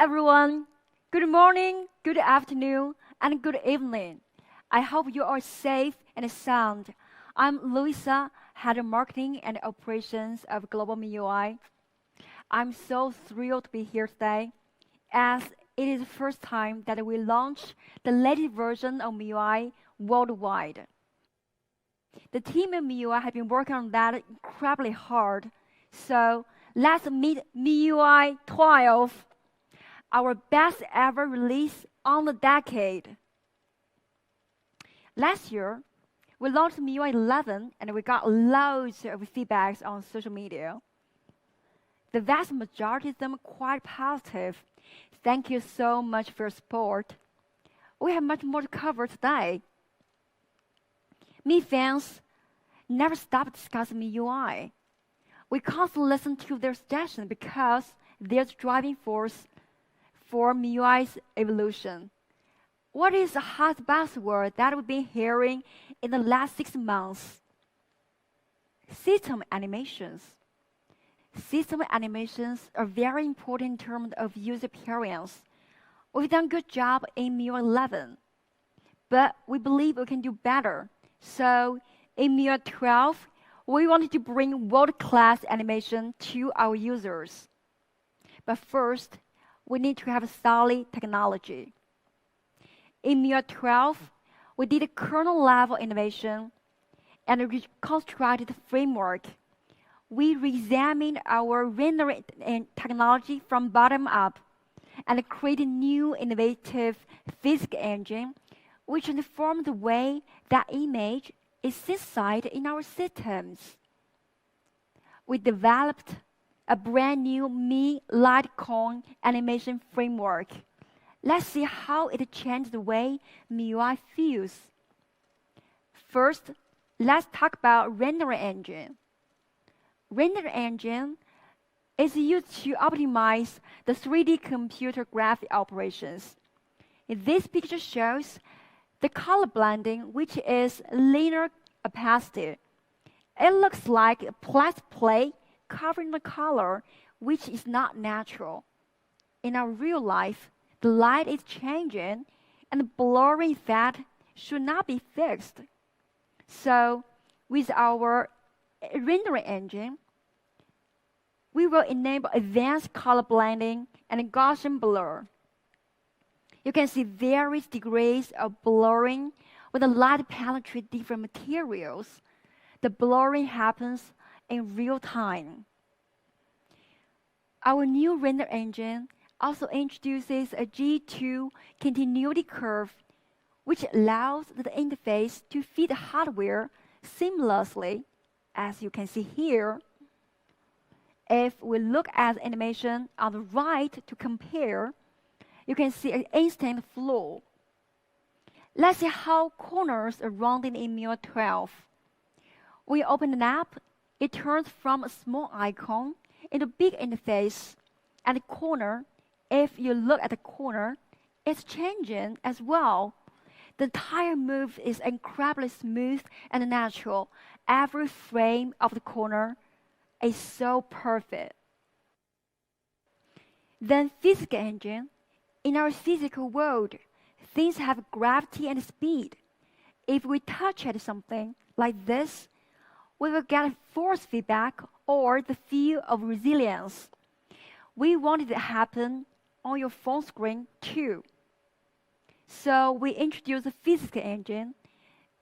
everyone. Good morning, good afternoon, and good evening. I hope you are safe and sound. I'm Louisa, Head of Marketing and Operations of Global Miui. I'm so thrilled to be here today, as it is the first time that we launch the latest version of Miui worldwide. The team at Miui have been working on that incredibly hard. So let's meet Miui 12, our best ever release on the decade. Last year, we launched Miui 11 and we got loads of feedbacks on social media. The vast majority of them quite positive. Thank you so much for your support. We have much more to cover today. Mi fans never stop discussing MIUI. We constantly listen to their suggestions because they're the driving force for MIUI's evolution. What is the hot buzzword that we've been hearing in the last 6 months? System animations. System animations are very important in terms of user experience. We've done a good job in MIUI 11, but we believe we can do better. So in MIUI 12, we wanted to bring world-class animation to our users. But first, we need to have a solid technology. In MIUI 12, we did a kernel-level innovation and a reconstructed framework. We re-examined our rendering technology from bottom up and created a new innovative physics engine which transformed the way that image is synthesized in our systems. We developed a brand new Mi Litecoin animation framework. Let's see how it changed the way MIUI feels. First, let's talk about rendering engine. Render engine is used to optimize the 3D computer graphic operations. This picture shows the color blending, which is linear opacity. It looks like a plastic plate covering the color, which is not natural. In our real life, the light is changing and the blurring effect should not be fixed. So, with our rendering engine, we will enable advanced color blending and Gaussian blur. You can see various degrees of blurring when the light penetrates different materials. The blurring happens in real time. Our new render engine also introduces a G2 continuity curve, which allows the interface to feed hardware seamlessly, as you can see here. If we look at animation on the right to compare, you can see an instant flow. Let's see how corners are rounded in MIUI 12. We open an app, it turns from a small icon into a big interface. And the corner, if you look at the corner, it's changing as well. The entire move is incredibly smooth and natural. Every frame of the corner is so perfect. Then physics engine. In our physical world, things have gravity and speed. If we touch at something like this, we will get force feedback or the feel of resilience. We want it to happen on your phone screen too. So we introduced a physics engine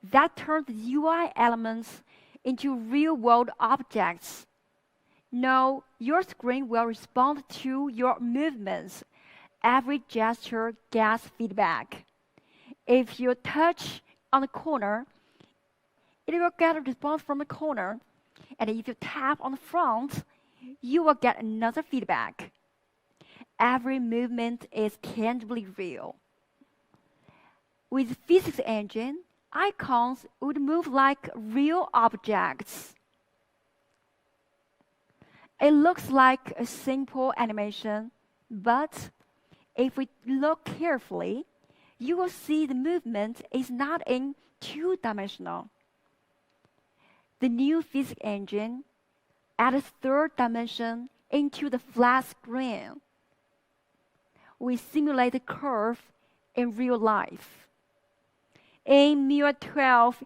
that turns UI elements into real-world objects. Now, your screen will respond to your movements. Every gesture gets feedback. If you touch on the corner, it will get a response from the corner. And if you tap on the front, you will get another feedback. Every movement is tangibly real. With physics engine, icons would move like real objects. It looks like a simple animation, but if we look carefully, you will see the movement is not in two-dimensional. The new physics engine adds a third dimension into the flat screen. we simulate the curve in real life. In Miui 12,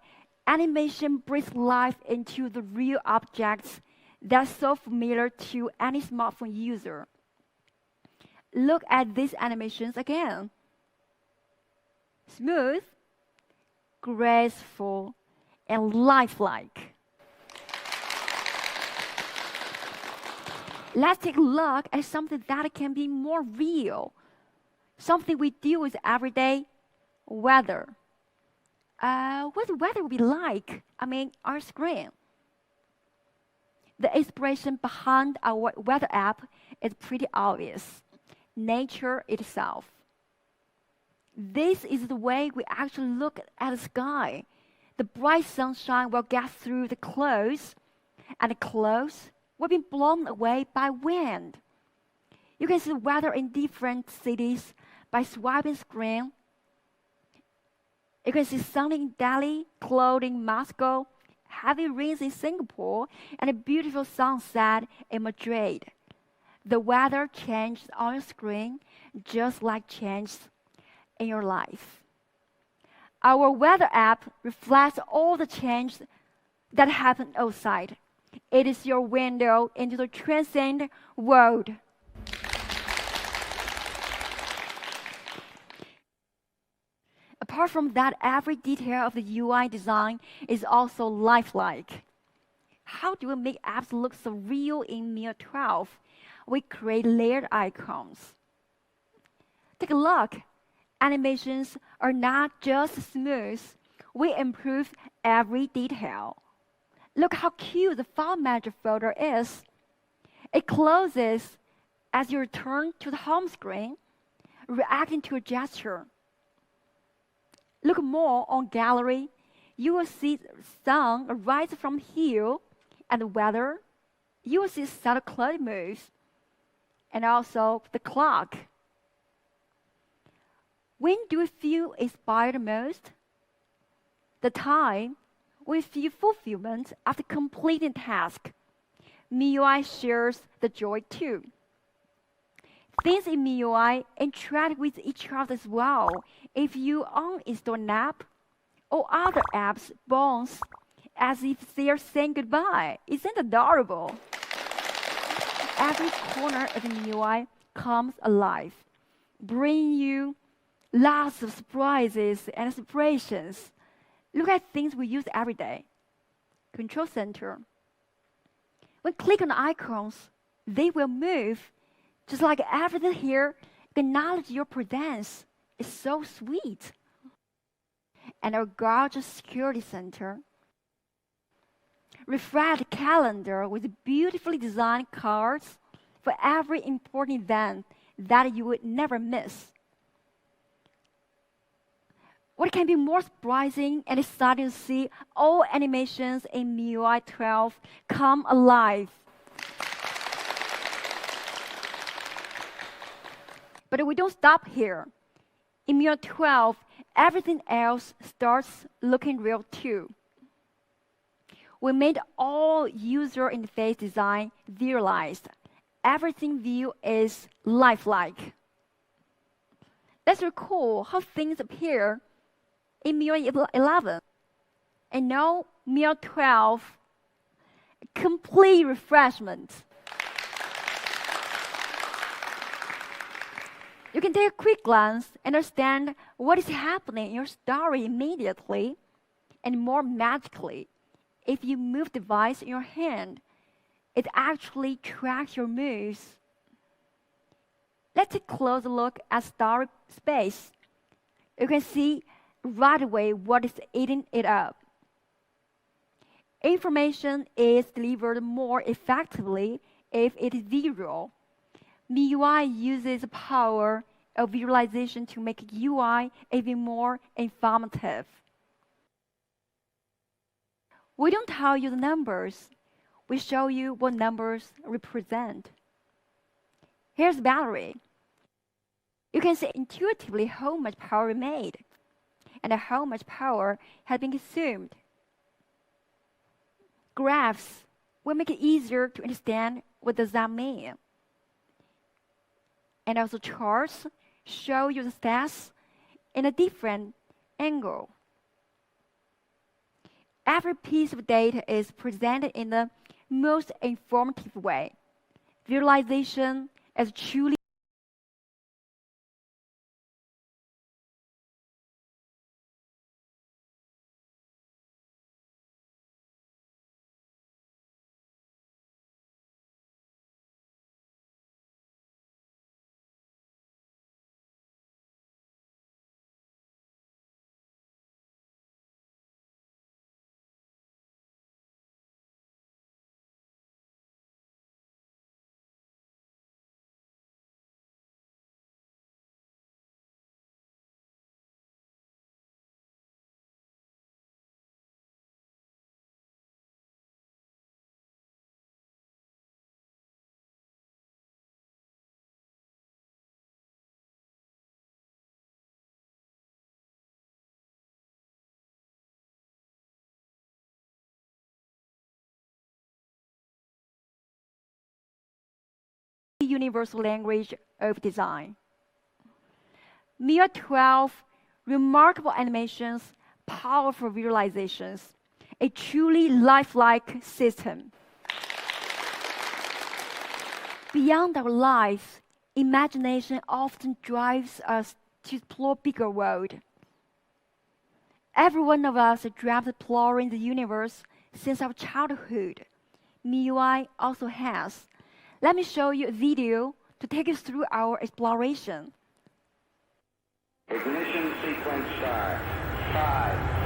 animation brings life into the real objects that's so familiar to any smartphone user. Look at these animations again. Smooth, graceful, and lifelike. Let's take a look at something that can be more real. Something we deal with every day, weather. What the weather will be like, our screen. The inspiration behind our weather app is pretty obvious. Nature itself. This is the way we actually look at the sky. The bright sunshine will get through the clouds, and the clouds will be blown away by wind. You can see the weather in different cities by swiping screen. You can see sunny in Delhi, cloudy in Moscow, heavy rains in Singapore, and a beautiful sunset in Madrid. The weather changes on your screen just like changes in your life. Our weather app reflects all the changes that happen outside. It is your window into the transcendent world. Apart from that, every detail of the UI design is also lifelike. How do we make apps look so real in Miui 12? We create layered icons. Take a look. Animations are not just smooth. We improve every detail. Look how cute the file manager folder is. It closes as you return to the home screen, reacting to a gesture. Look more on gallery. You will see the sun rise from hill, and the weather. You will see subtle cloud moves, and also the clock. When do we feel inspired most? The time we feel fulfillment after completing a task. Miui shares the joy too. Things in Miui interact with each other as well. If you uninstall an app, or other apps bounce as if they're saying goodbye. Isn't it adorable? Every corner of the Miui comes alive, bringing you lots of surprises and inspirations. Look at things we use every day. Control center. When click on the icons, they will move. Just like everything here, acknowledge your presence. It's so sweet. And our gorgeous security center. Refresh calendar with beautifully designed cards for every important event that you would never miss. What can be more surprising and exciting to see all animations in Miui 12 come alive. But we don't stop here. In Miui 12, everything else starts looking real too. We made all user interface design visualized. Everything view is lifelike. Let's recall how things appear in Miui 11. And now Miui 12, complete refreshment. You can take a quick glance and understand what is happening in your story immediately and more magically. If you move the device in your hand, it actually tracks your moves. Let's take a closer look at story space. You can see right away what is eating it up. Information is delivered more effectively if it is visual. Miui uses the power of visualization to make UI even more informative. We don't tell you the numbers. We show you what numbers represent. Here's the battery. You can see intuitively how much power we made and how much power has been consumed. Graphs will make it easier to understand what does that mean. And also charts show you the stats in a different angle. Every piece of data is presented in the most informative way. Visualization is truly the universal language of design. Miui 12, remarkable animations, powerful visualizations, a truly lifelike system. Beyond our lives, imagination often drives us to explore bigger world. Every one of us has dreamt of exploring the universe since our childhood. Miui also has. Let me show you a video to take us through our exploration. Ignition sequence start. 5.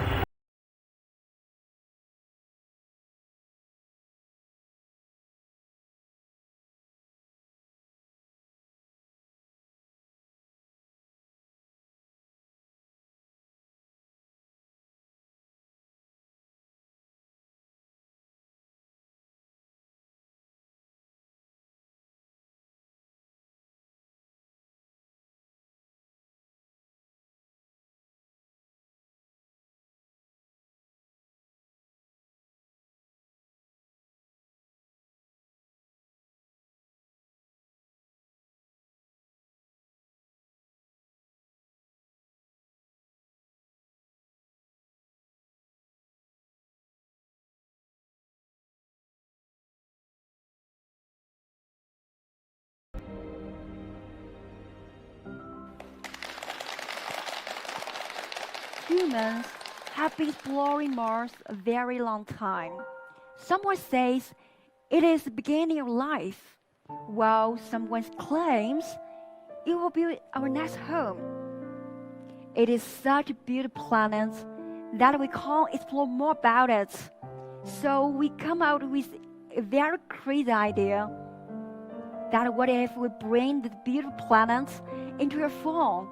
Humans have been exploring Mars a very long time. Someone says it is the beginning of life, while someone claims it will be our next home. It is such a beautiful planet that we can't explore more about it. So we come out with a very crazy idea that what if we bring the beautiful planet into your phone?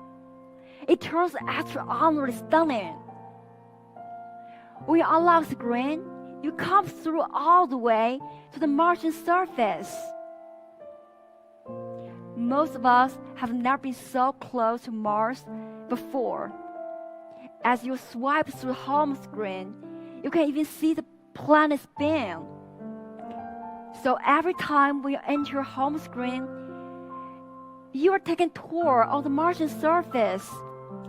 It turns extraordinarily stunning. When you unlock the screen, you come through all the way to the Martian surface. Most of us have never been so close to Mars before. As you swipe through the home screen, you can even see the planet spin. So every time when you enter your home screen, you are taking a tour of the Martian surface.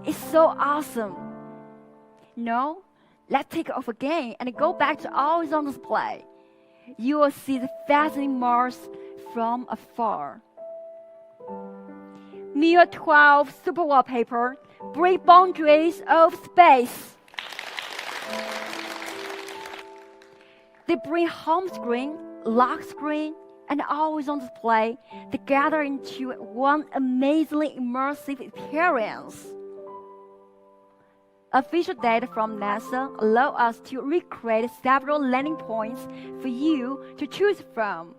It's so awesome. No, let's take it off again and go back to always on display. You will see the fascinating Mars from afar. Miui 12 Super Wallpaper break boundaries of space. They bring home screen, lock screen, and always on display together into one amazingly immersive experience. Official data from NASA allow us to recreate several landing points for you to choose from.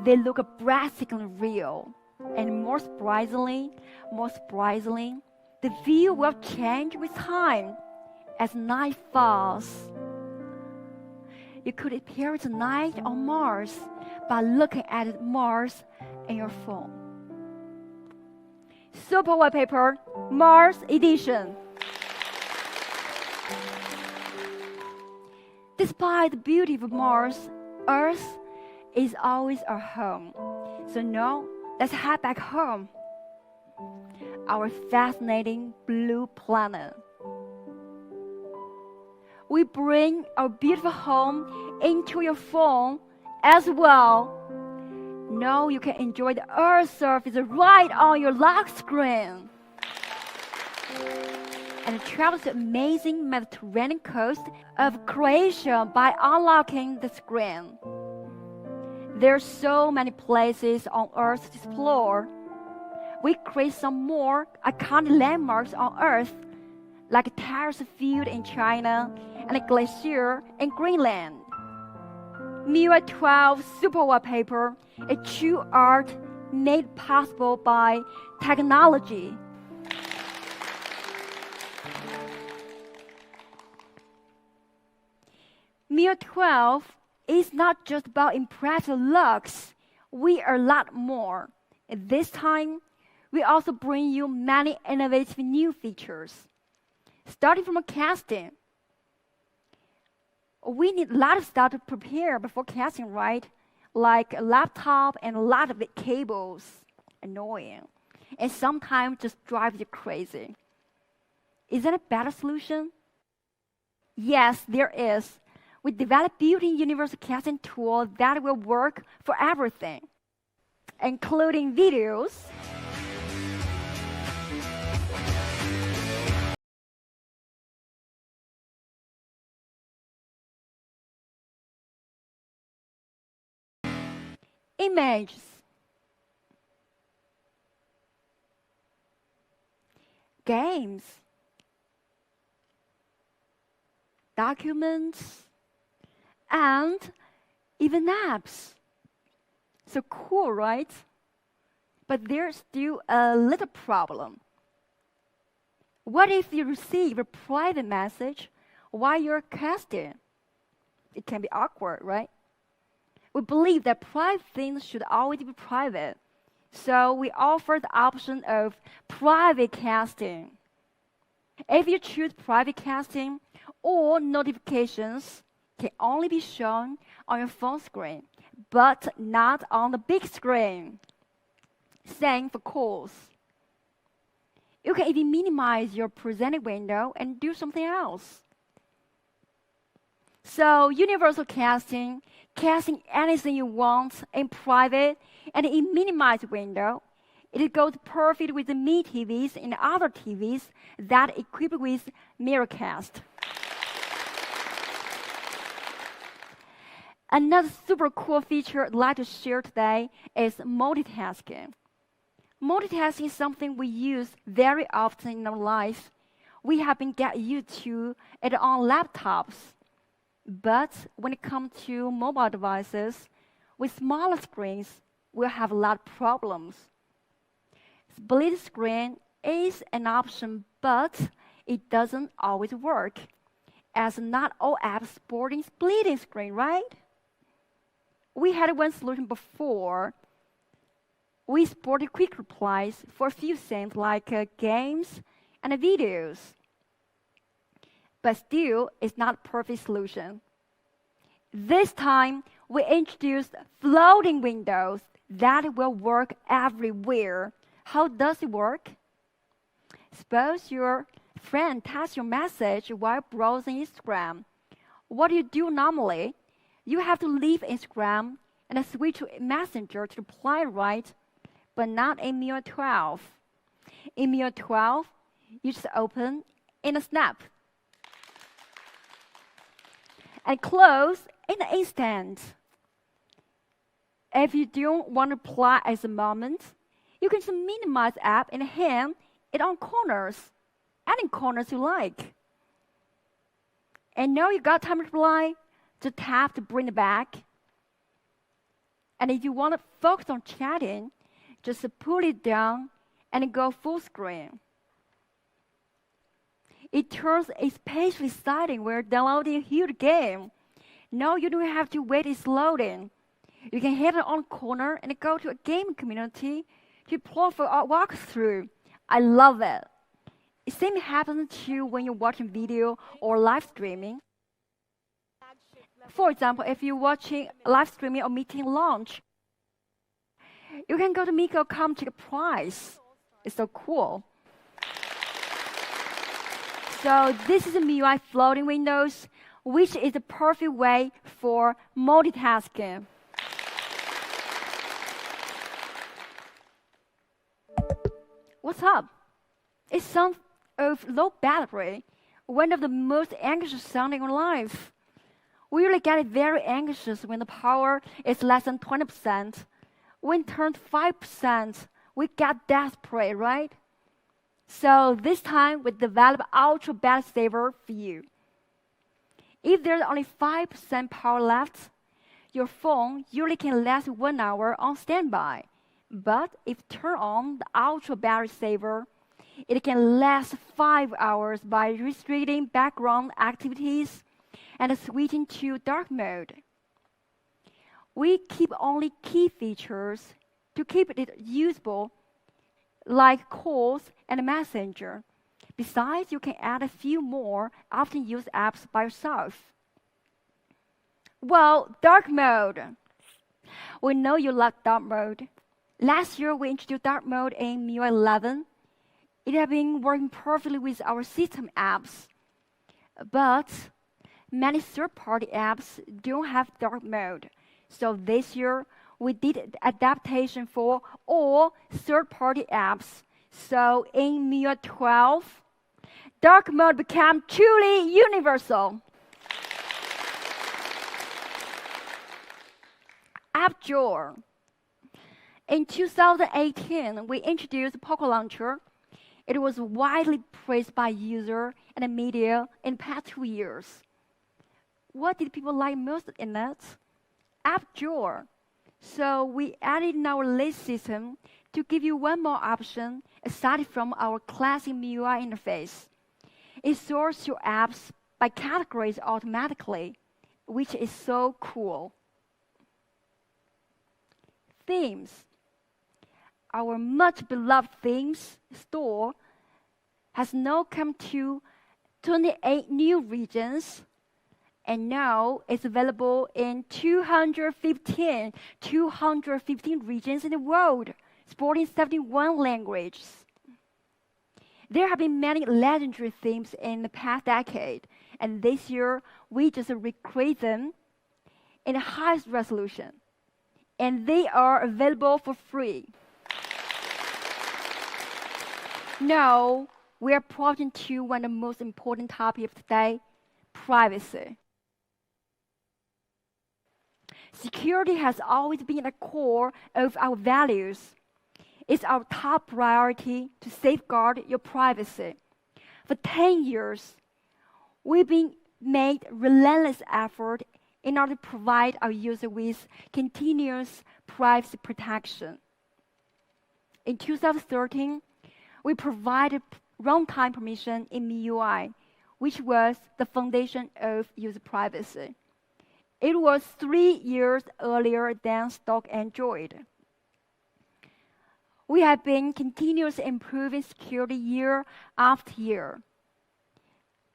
They look breathtakingly real, and more surprisingly, the view will change with time as night falls. You could experience night on Mars by looking at Mars in your phone. Super Wallpaper Mars Edition. Despite the beauty of Mars, Earth is always our home. So now, let's head back home. our fascinating blue planet. We bring our beautiful home into your phone as well. Now you can enjoy the Earth's surface right on your lock screen. And travel to the amazing Mediterranean coast of Croatia by unlocking the screen. There are so many places on Earth to explore. We create some more iconic landmarks on Earth, like a terrace field in China and a glacier in Greenland. Miui 12 Super Wallpaper, a true art made possible by technology. Miui 12 is not just about impressive looks. We are a lot more. At this time, we also bring you many innovative new features. Starting from casting. We need a lot of stuff to prepare before casting, right? Like a laptop and a lot of cables. Annoying. And sometimes just drives you crazy. Is that a better solution? Yes, there is. We developed built-in universal casting tool that will work for everything, including videos, images, games, documents, and even apps. So cool, right? But there's still a little problem. What if you receive a private message while you're casting? It can be awkward, right? We believe that private things should always be private. So we offer the option of private casting. If you choose private casting, all notifications can only be shown on your phone screen, but not on the big screen. Same for calls. You can even minimize your presented window and do something else. So universal casting, casting anything you want in private and in minimized window, it goes perfect with the Mi TVs and other TVs that equipped with Mirrorcast. Another super cool feature I'd like to share today is multitasking. Multitasking is something we use very often in our life. We have been getting used to it on laptops. But when it comes to mobile devices, with smaller screens, we'll have a lot of problems. Split screen is an option, but it doesn't always work, as not all apps supporting splitting screen, right? We had one solution before. We supported quick replies for a few things like games and videos. But still, it's not a perfect solution. This time, we introduced floating windows that will work everywhere. How does it work? Suppose your friend types your message while browsing Instagram. What do you do normally? You have to leave Instagram and switch to Messenger to reply, right? But not in Miui 12. In Miui 12, you just open in a snap and close in an instant. If you don't want to reply at the moment, you can just minimize the app and hang it on corners, any corners you like. And now you got time to reply, just tap to bring it back. And if you want to focus on chatting, just pull it down and go full screen. It turns especially exciting when you're downloading a huge game. Now you don't have to wait it's loading. You can hit it on corner and go to a game community to play for a walkthrough. I love it. The same happens too when you're watching video or live streaming. For example, if you're watching live streaming or meeting launch, you can go to Miko.com to check a price. It's so cool. So this is a Miui floating windows, which is the perfect way for multitasking. What's up? It sounds of low battery, one of the most anxious sounds in our life. We really get very anxious when the power is less than 20%. When it turns 5%, we get desperate, right? So this time we develop Ultra Battery Saver for you. If there's only 5% power left, your phone usually can last 1 hour on standby. But if turn on the Ultra Battery Saver, it can last 5 hours by restricting background activities and switching to dark mode. We keep only key features to keep it usable, like calls and messenger. Besides, you can add a few more often used apps by yourself. Well, dark mode. We know you love dark mode. Last year, we introduced dark mode in Miui 11. It has been working perfectly with our system apps. But many third-party apps don't have dark mode. So this year, we did adaptation for all third-party apps. So in Miui 12, dark mode became truly universal. App Drawer. In 2018, we introduced Poco Launcher. It was widely praised by users and the media in the past 2 years. What did people like most in it? App Drawer. So we added in our list system to give you one more option aside from our classic Miui interface. It sorts your apps by categories automatically, which is so cool. Themes. Our much beloved themes store has now come to 28 new regions, and now it's available in 215 regions in the world, supporting 71 languages. There have been many legendary themes in the past decade, and this year we just recreate them in the highest resolution, and they are available for free. Now, we are approaching to one of the most important topics of today, privacy. Security has always been at the core of our values. It's our top priority to safeguard your privacy. For 10 years, we've been made relentless effort in order to provide our users with continuous privacy protection. In 2013, we provided runtime permission in Miui, which was the foundation of user privacy. It was 3 years earlier than stock Android. We have been continuously improving security year after year.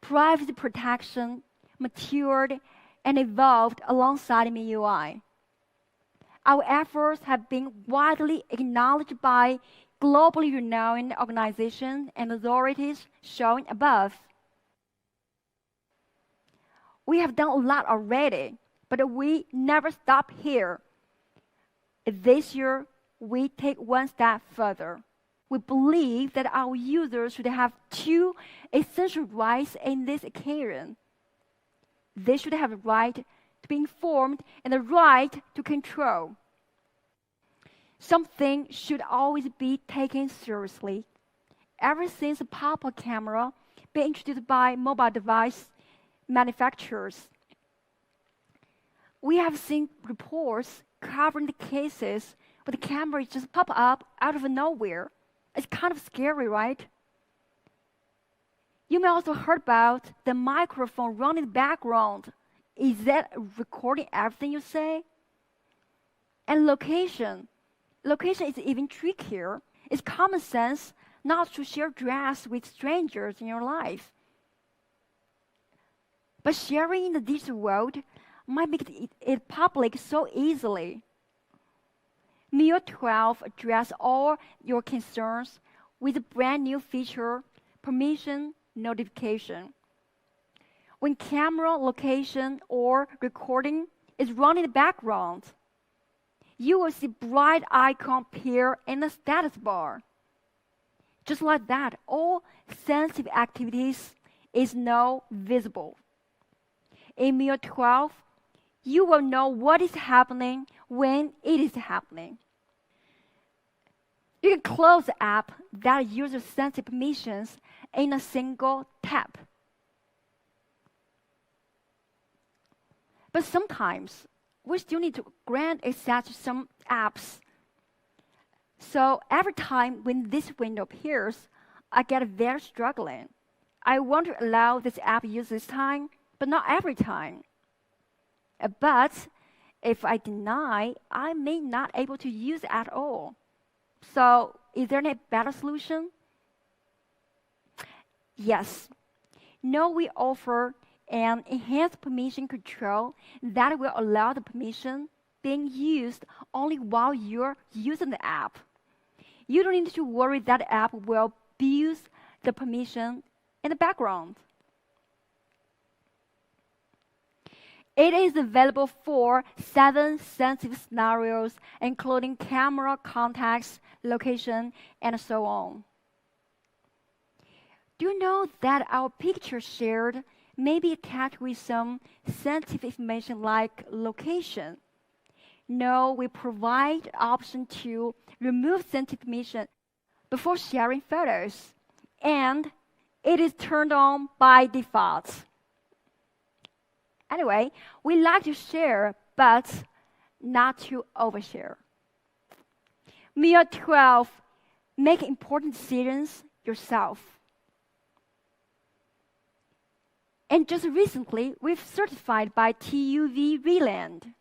Privacy protection matured and evolved alongside Miui. Our efforts have been widely acknowledged by globally renowned organizations and authorities shown above. We have done a lot already, but we never stop here. This year, we take one step further. We believe that our users should have 2 essential rights in this occasion. They should have the right to be informed and the right to control. Something should always be taken seriously. Ever since the pop-up camera being introduced by mobile device manufacturers, we have seen reports covering the cases where the camera just pop up out of nowhere. It's kind of scary, right? You may also heard about the microphone running in the background. Is that recording everything you say? And location. Location is even trickier. It's common sense not to share dress with strangers in your life. But sharing in the digital world might make it public so easily. Miui 12 addresses all your concerns with a brand new feature, permission notification. When camera location or recording is run in the background, you will see bright icon appear in the status bar. Just like that, all sensitive activities is now visible. In Miui 12, you will know what is happening when it is happening. You can close the app that uses sensitive permissions in a single tap. But sometimes, we still need to grant access to some apps. So every time when this window appears, I get very struggling. I want to allow this app use this time, but not every time. But if I deny, I may not able to use it at all. So is there a better solution? Yes. Now we offer an enhanced permission control that will allow the permission being used only while you're using the app. You don't need to worry that the app will abuse the permission in the background. It is available for 7 sensitive scenarios, including camera, contacts, location, and so on. Do you know that our picture shared may be attached with some sensitive information like location? No, we provide the option to remove sensitive information before sharing photos, and it is turned on by default. Anyway, we like to share, but not to overshare. Miui 12, make important decisions yourself. And just recently, we've certified by TÜV Rheinland.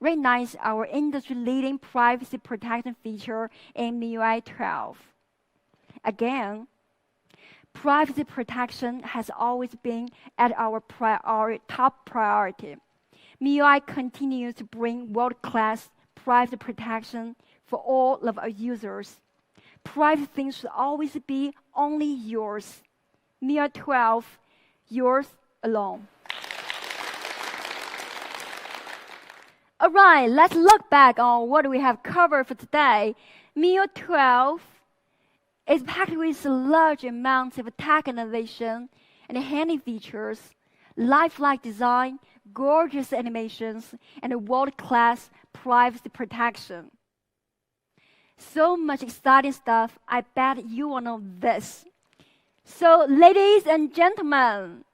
Recognize our industry-leading privacy protection feature in Miui 12. Again, privacy protection has always been at our top priority. Miui continues to bring world-class privacy protection for all of our users. Private things should always be only yours. Miui 12, yours alone. All right, let's look back on what we have covered for today. Miui 12 is packed with large amounts of tech innovation and handy features, lifelike design, gorgeous animations, and world-class privacy protection. So much exciting stuff, I bet you will know this. So, ladies and gentlemen,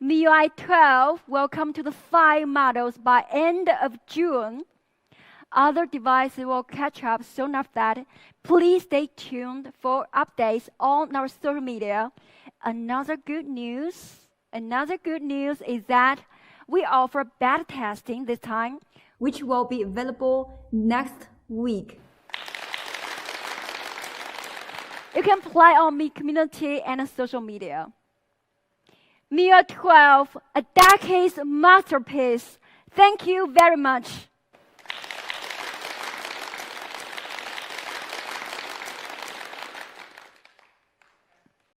Miui 12 will come to the 5 models by end of June. Other devices will catch up soon after that. Please stay tuned for updates on our social media. Another good news is that we offer beta testing this time, which will be available next week. You can apply on Miui community and social media. Miui 12, a decade's masterpiece. Thank you very much.